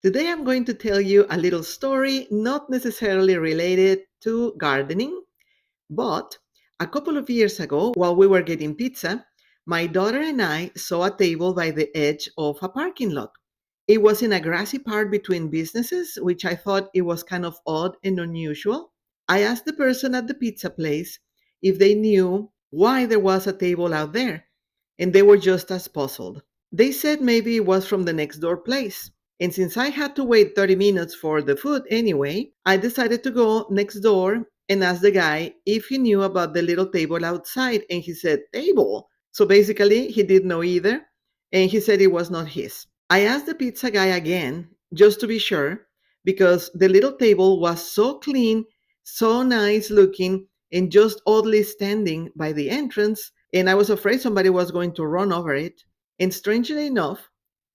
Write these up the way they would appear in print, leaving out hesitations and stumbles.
Today I'm going to tell you a little story not necessarily related to gardening, but a couple of years ago, while we were getting pizza, my daughter and I saw a table by the edge of a parking lot. It was in a grassy part between businesses, which I thought it was kind of odd and unusual. I asked the person at the pizza place if they knew why there was a table out there, and they were just as puzzled. They said maybe it was from the next door place. And since I had to wait 30 minutes for the food anyway, I decided to go next door and ask the guy if he knew about the little table outside. And he said, table. So basically, he didn't know either. And he said it was not his. I asked the pizza guy again, just to be sure, because the little table was so clean, so nice looking, and just oddly standing by the entrance. And I was afraid somebody was going to run over it. And strangely enough,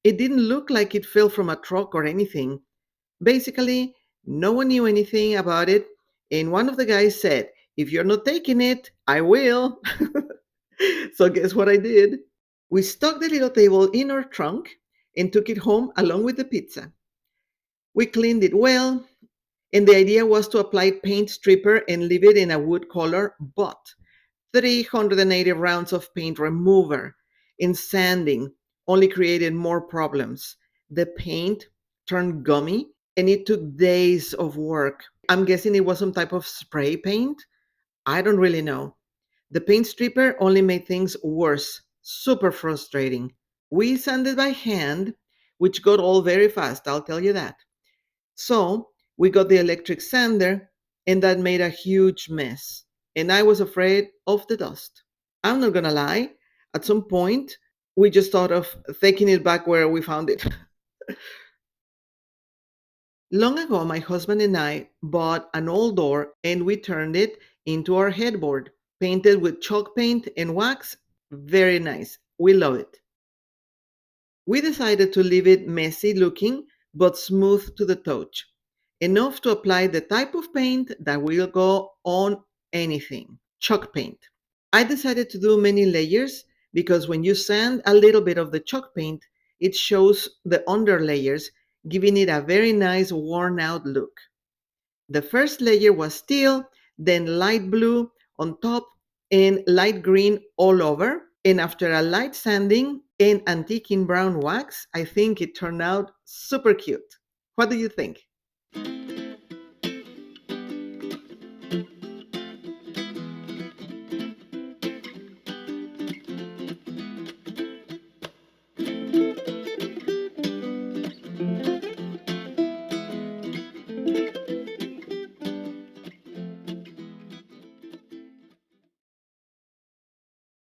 it didn't look like it fell from a truck or anything. Basically, no one knew anything about it. And one of the guys said, if you're not taking it, I will. So, guess what I did? We stuck the little table in our trunk and took it home along with the pizza. We cleaned it well, and the idea was to apply paint stripper and leave it in a wood color, but 380 rounds of paint remover and sanding only created more problems. The paint turned gummy and it took days of work. I'm guessing it was some type of spray paint. I don't really know. The paint stripper only made things worse. Super frustrating. We sanded by hand, which got old very fast, I'll tell you that. So we got the electric sander, and that made a huge mess. And I was afraid of the dust. I'm not gonna lie, at some point, we just thought of taking it back where we found it. Long ago, my husband and I bought an old door and we turned it into our headboard, painted with chalk paint and wax. Very nice. We love it. We decided to leave it messy looking but smooth to the touch, enough to apply the type of paint that will go on anything, chalk paint. I decided to do many layers because when you sand a little bit of the chalk paint, it shows the under layers, giving it a very nice worn out look. The first layer was teal, then light blue on top, and light green all over. And after a light sanding and antiquing brown wax, I think it turned out super cute. What do you think?